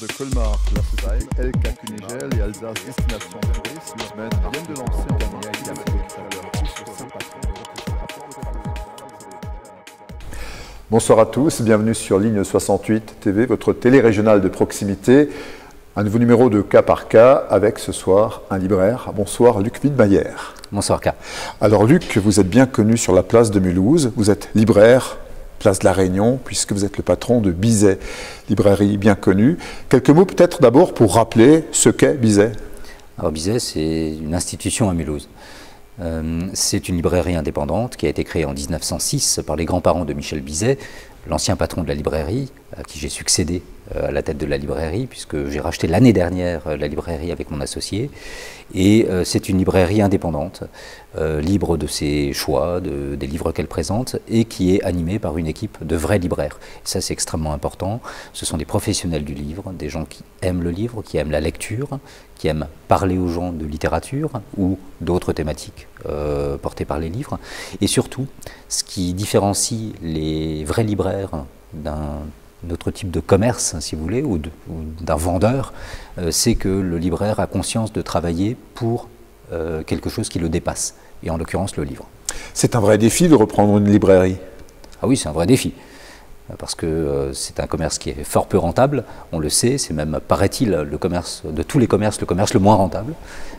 De Colmar, la société Elka Kunigel et Alsace Destination Tourisme viennent de lancer en lien avec Bonsoir à tous, bienvenue sur Ligne 68 TV, votre télé régionale de proximité. Un nouveau numéro de Cas par Cas avec ce soir un libraire. Bonsoir Luc Widmayer. Bonsoir K. Alors Luc, vous êtes bien connu sur la place de Mulhouse, vous êtes libraire, place de la Réunion, puisque vous êtes le patron de Bizet, librairie bien connue. Quelques mots peut-être d'abord pour rappeler ce qu'est Bizet. Alors Bizet, c'est une institution à Mulhouse. C'est une librairie indépendante qui a été créée en 1906 par les grands-parents de Michel Bizet, l'ancien patron de la librairie, à qui j'ai succédé à la tête de la librairie, puisque j'ai racheté l'année dernière la librairie avec mon associé. Et c'est une librairie indépendante, libre de ses choix, des livres qu'elle présente, et qui est animée par une équipe de vrais libraires. Et ça, c'est extrêmement important. Ce sont des professionnels du livre, des gens qui aiment le livre, qui aiment la lecture, qui aiment parler aux gens de littérature ou d'autres thématiques portées par les livres. Et surtout, ce qui différencie les vrais libraires d'un autre type de commerce, si vous voulez, ou d'un vendeur, c'est que le libraire a conscience de travailler pour quelque chose qui le dépasse, et en l'occurrence le livre. C'est un vrai défi de reprendre une librairie. Ah oui, c'est un vrai défi, parce que c'est un commerce qui est fort peu rentable, on le sait, c'est même, paraît-il, le commerce, de tous les commerces, le commerce le moins rentable.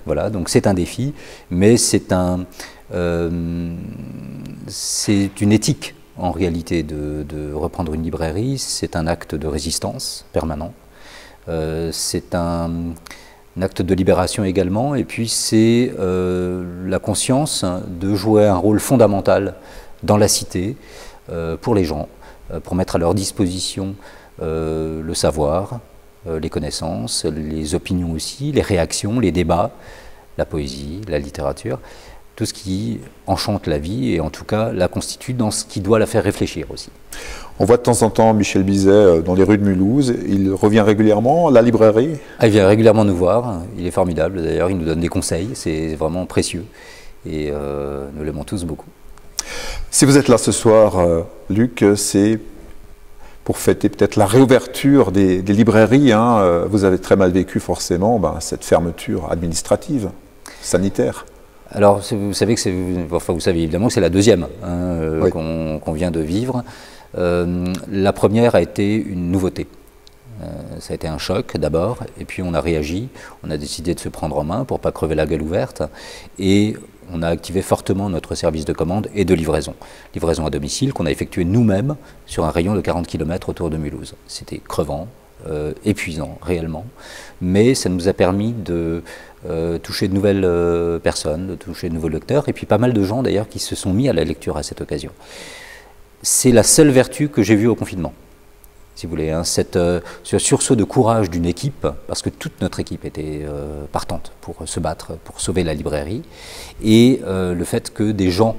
Voilà, donc c'est un défi, mais c'est une éthique, en réalité, de reprendre une librairie. C'est un acte de résistance permanent, c'est un acte de libération également, et puis c'est la conscience de jouer un rôle fondamental dans la cité pour les gens, pour mettre à leur disposition le savoir, les connaissances, les opinions aussi, les réactions, les débats, la poésie, la littérature, tout ce qui enchante la vie et en tout cas la constitue dans ce qui doit la faire réfléchir aussi. On voit de temps en temps Michel Bizet dans les rues de Mulhouse. Il revient régulièrement à la librairie. Il vient régulièrement nous voir, il est formidable d'ailleurs, il nous donne des conseils, c'est vraiment précieux et nous l'aimons tous beaucoup. Si vous êtes là ce soir, Luc, c'est pour fêter peut-être la réouverture des librairies. Hein. Vous avez très mal vécu forcément cette fermeture administrative, sanitaire. Alors, vous savez vous savez évidemment que c'est la deuxième Oui. qu'on vient de vivre. La première a été une nouveauté. Ça a été un choc d'abord, et puis on a réagi, on a décidé de se prendre en main pour ne pas crever la gueule ouverte, et on a activé fortement notre service de commande et de livraison. Livraison à domicile qu'on a effectuée nous-mêmes sur un rayon de 40 km autour de Mulhouse. C'était crevant, épuisant réellement, mais ça nous a permis de toucher de nouvelles personnes, de toucher de nouveaux lecteurs, et puis pas mal de gens d'ailleurs qui se sont mis à la lecture à cette occasion. C'est la seule vertu que j'ai vue au confinement, si vous voulez, hein, ce sursaut de courage d'une équipe, parce que toute notre équipe était partante pour se battre, pour sauver la librairie, et le fait que des gens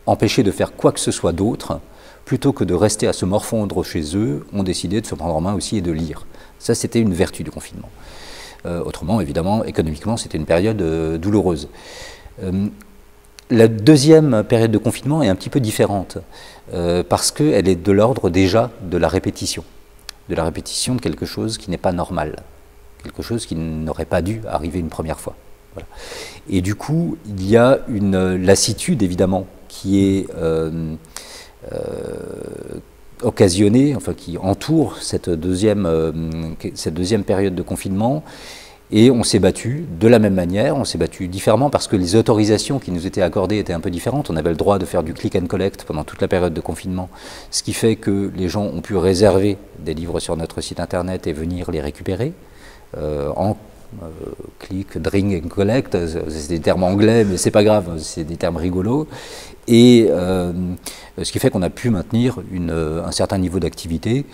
empêchés de faire quoi que ce soit d'autre, plutôt que de rester à se morfondre chez eux, ont décidé de se prendre en main aussi et de lire. Ça, c'était une vertu du confinement. Autrement, évidemment, économiquement, c'était une période douloureuse. La deuxième période de confinement est un petit peu différente, parce qu'elle est de l'ordre déjà de la répétition de quelque chose qui n'est pas normal, quelque chose qui n'aurait pas dû arriver une première fois. Voilà. Et du coup, il y a une lassitude, évidemment, qui est occasionnée, enfin qui entoure cette deuxième période de confinement. Et on s'est battu de la même manière, on s'est battu différemment parce que les autorisations qui nous étaient accordées étaient un peu différentes. On avait le droit de faire du click and collect pendant toute la période de confinement, ce qui fait que les gens ont pu réserver des livres sur notre site internet et venir les récupérer en click, drink and collect. C'est des termes anglais, mais c'est pas grave, c'est des termes rigolos. Et ce qui fait qu'on a pu maintenir un certain niveau d'activité.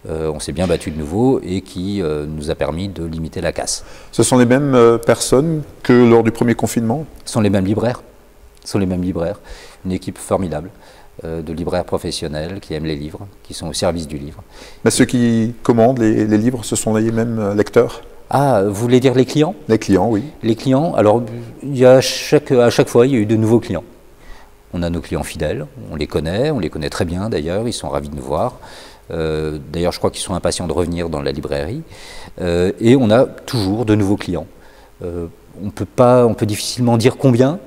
On s'est bien battu de nouveau et qui nous a permis de limiter la casse. Ce sont les mêmes personnes que lors du premier confinement? Ce sont les mêmes libraires. Une équipe formidable de libraires professionnels qui aiment les livres, qui sont au service du livre. Mais ceux qui commandent les livres, ce sont les mêmes lecteurs? Ah, vous voulez dire les clients? Les clients, oui. Les clients, alors à chaque fois, il y a eu de nouveaux clients. On a nos clients fidèles, on les connaît très bien d'ailleurs, ils sont ravis de nous voir. D'ailleurs, je crois qu'ils sont impatients de revenir dans la librairie. Et on a toujours de nouveaux clients. On peut difficilement dire combien,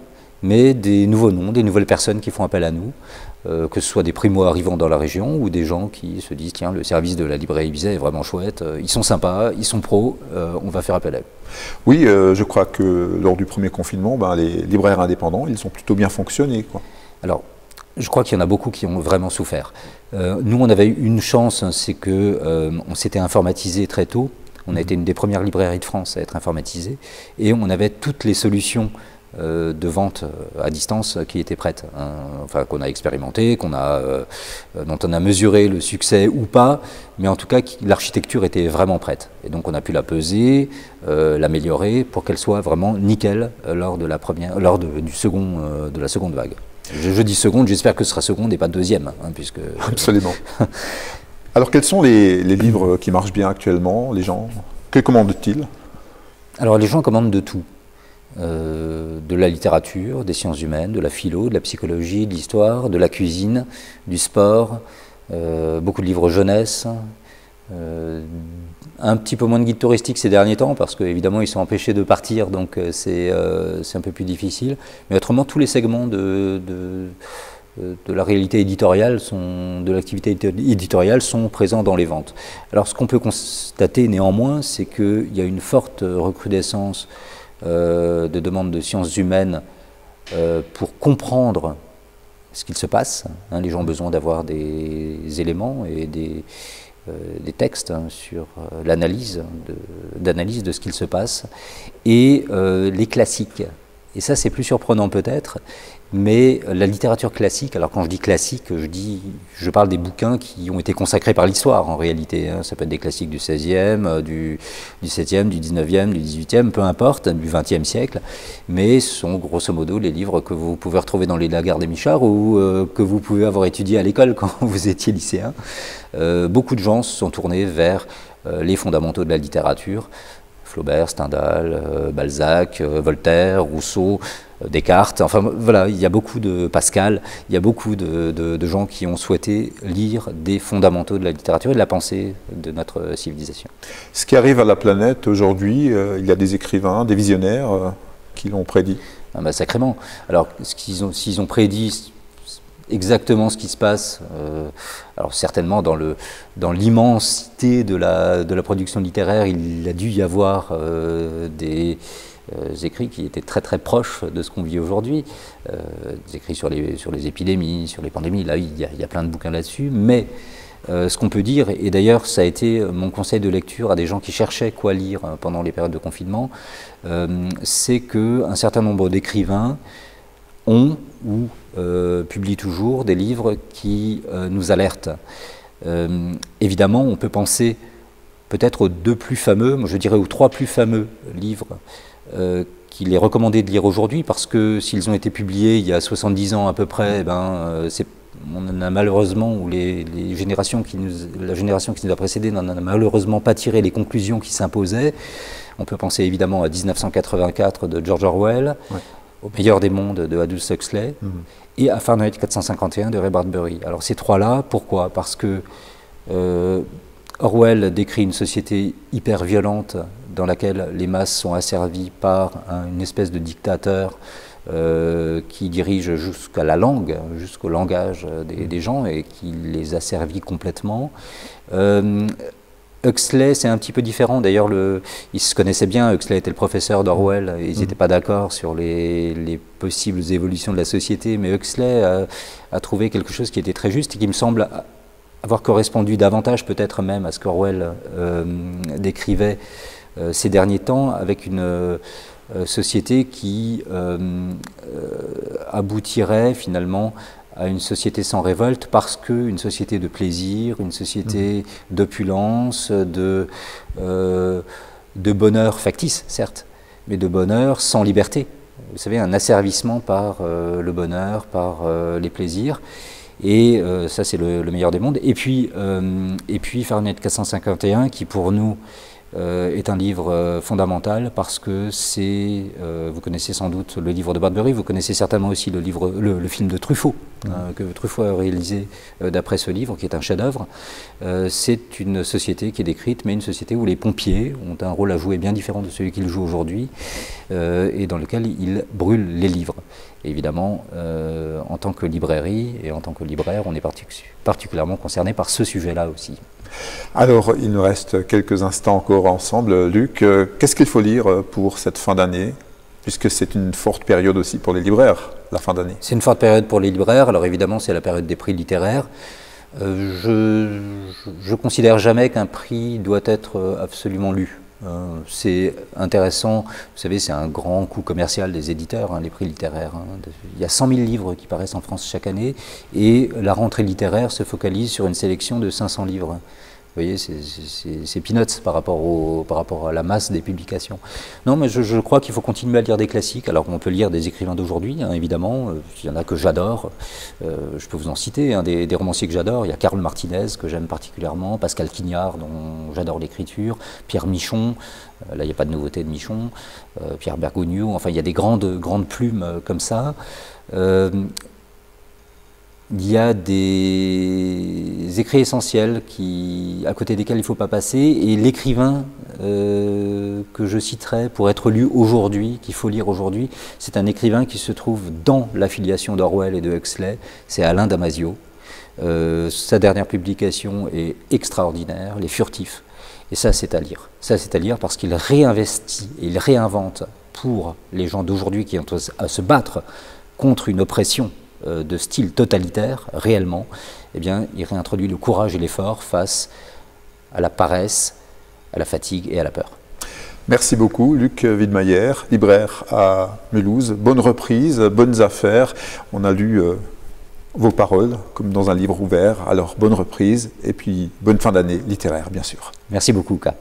mais des nouveaux noms, des nouvelles personnes qui font appel à nous, que ce soit des primo-arrivants dans la région ou des gens qui se disent tiens, le service de la librairie Bizet est vraiment chouette, ils sont sympas, ils sont pros, on va faire appel à eux. Oui, je crois que lors du premier confinement, les libraires indépendants, ils ont plutôt bien fonctionné, quoi. Alors, je crois qu'il y en a beaucoup qui ont vraiment souffert. Nous, on avait eu une chance, c'est qu'on s'était informatisé très tôt. On a été une des premières librairies de France à être informatisée et on avait toutes les solutions de vente à distance qui étaient prêtes, hein, enfin qu'on a expérimenté, dont on a mesuré le succès ou pas, mais en tout cas l'architecture était vraiment prête. Et donc on a pu la peser, l'améliorer pour qu'elle soit vraiment nickel lors de la seconde vague. Je dis seconde, j'espère que ce sera seconde et pas deuxième, hein, puisque... Absolument. Alors quels sont les livres qui marchent bien actuellement, les gens? Que commandent-ils? Alors les gens commandent de tout. De la littérature, des sciences humaines, de la philo, de la psychologie, de l'histoire, de la cuisine, du sport, beaucoup de livres jeunesse, un petit peu moins de guides touristiques ces derniers temps parce qu'évidemment ils sont empêchés de partir, donc c'est un peu plus difficile, mais autrement tous les segments de la réalité éditoriale, de l'activité éditoriale sont présents dans les ventes. Alors ce qu'on peut constater néanmoins, c'est qu'il y a une forte recrudescence de demandes de sciences humaines pour comprendre ce qu'il se passe. Hein, les gens ont besoin d'avoir des éléments et des textes sur d'analyse de ce qu'il se passe. Et les classiques. Et ça, c'est plus surprenant peut-être, mais la littérature classique, alors quand je dis classique, je parle des bouquins qui ont été consacrés par l'histoire en réalité. Hein. Ça peut être des classiques du XVIe, du XVIIe, du XIXe, du XVIIIe, peu importe, du XXe siècle, mais ce sont grosso modo les livres que vous pouvez retrouver dans les Lagarde et Michard ou que vous pouvez avoir étudié à l'école quand vous étiez lycéen. Beaucoup de gens se sont tournés vers les fondamentaux de la littérature. Flaubert, Stendhal, Balzac, Voltaire, Rousseau, Descartes, enfin voilà, il y a beaucoup de Pascal, il y a beaucoup de gens qui ont souhaité lire des fondamentaux de la littérature et de la pensée de notre civilisation. Ce qui arrive à la planète aujourd'hui, il y a des écrivains, des visionnaires qui l'ont prédit. Ah bah, sacrément. Alors s'ils ont prédit exactement ce qui se passe, alors certainement dans l'immensité de la production littéraire, il a dû y avoir des écrits qui étaient très très proches de ce qu'on vit aujourd'hui, des écrits sur les épidémies, sur les pandémies, là il y a plein de bouquins là-dessus, mais ce qu'on peut dire, et d'ailleurs ça a été mon conseil de lecture à des gens qui cherchaient quoi lire pendant les périodes de confinement, c'est qu'un certain nombre d'écrivains ont ou publient toujours des livres qui nous alertent. Évidemment, on peut penser peut-être aux deux plus fameux, moi je dirais aux trois plus fameux livres qu'il est recommandé de lire aujourd'hui, parce que s'ils ont été publiés il y a 70 ans à peu près, on a malheureusement, ou la génération qui nous a précédés n'en a malheureusement pas tiré les conclusions qui s'imposaient. On peut penser évidemment à 1984 de George Orwell, ouais. Au meilleur des mondes de Aldous Huxley, et à Fahrenheit 451 de Ray Bradbury. Alors ces trois-là, pourquoi? Parce que Orwell décrit une société hyper violente dans laquelle les masses sont asservies par une espèce de dictateur qui dirige jusqu'à la langue, jusqu'au langage des gens et qui les asservit complètement. Huxley, c'est un petit peu différent. D'ailleurs, ils se connaissaient bien. Huxley était le professeur d'Orwell. Ils n'étaient pas d'accord sur les possibles évolutions de la société, mais Huxley a trouvé quelque chose qui était très juste et qui me semble avoir correspondu davantage, peut-être même, à ce qu'Orwell décrivait ces derniers temps, avec une société qui aboutirait finalement à une société sans révolte, parce qu'une société de plaisir, une société d'opulence, de bonheur factice, certes, mais de bonheur sans liberté. Vous savez, un asservissement par le bonheur, par les plaisirs, et ça c'est le meilleur des mondes. Et puis Fahrenheit 451, qui pour nous est un livre fondamental parce que c'est, vous connaissez sans doute le livre de Bradbury, vous connaissez certainement aussi le film de Truffaut, que Truffaut a réalisé d'après ce livre, qui est un chef-d'œuvre. C'est une société qui est décrite, mais une société où les pompiers ont un rôle à jouer bien différent de celui qu'ils jouent aujourd'hui, et dans lequel ils brûlent les livres. Et évidemment, en tant que librairie et en tant que libraire, on est particulièrement concerné par ce sujet-là aussi. Alors, il nous reste quelques instants encore ensemble. Luc, qu'est-ce qu'il faut lire pour cette fin d'année, puisque c'est une forte période aussi pour les libraires, la fin d'année? C'est une forte période pour les libraires. Alors évidemment, c'est la période des prix littéraires. Je considère jamais qu'un prix doit être absolument lu. C'est intéressant, vous savez, c'est un grand coût commercial des éditeurs, les prix littéraires. Il y a 100 000 livres qui paraissent en France chaque année, et la rentrée littéraire se focalise sur une sélection de 500 livres. Vous voyez, c'est peanuts par rapport à la masse des publications. Non, mais je crois qu'il faut continuer à lire des classiques. Alors on peut lire des écrivains d'aujourd'hui, évidemment. Il y en a que j'adore. Je peux vous en citer, des romanciers que j'adore. Il y a Karl Martinez, que j'aime particulièrement, Pascal Quignard, dont j'adore l'écriture, Pierre Michon, là il n'y a pas de nouveauté de Michon, Pierre Bergogneau, enfin il y a des grandes plumes comme ça. Il y a des écrits essentiels à côté desquels il ne faut pas passer, et l'écrivain que je citerai pour être lu aujourd'hui, qu'il faut lire aujourd'hui, c'est un écrivain qui se trouve dans l'affiliation d'Orwell et de Huxley, c'est Alain Damasio. Sa dernière publication est extraordinaire, Les Furtifs, et ça c'est à lire. Ça c'est à lire parce qu'il réinvestit, il réinvente pour les gens d'aujourd'hui qui ont à se battre contre une oppression de style totalitaire, réellement, eh bien, il réintroduit le courage et l'effort face à la paresse, à la fatigue et à la peur. Merci beaucoup, Luc Widmayer, libraire à Mulhouse. Bonne reprise, bonnes affaires. On a lu vos paroles comme dans un livre ouvert. Alors, bonne reprise et puis bonne fin d'année littéraire, bien sûr. Merci beaucoup, Ka.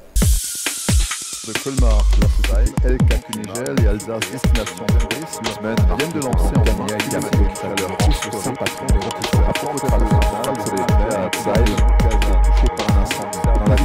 De Colmar, la société Elka Kunigel et Alsace Destination Tourisme viennent de lancer en juin leur course le Saint-Patron des rôtisseurs. À propos de la touché par un incendie dans la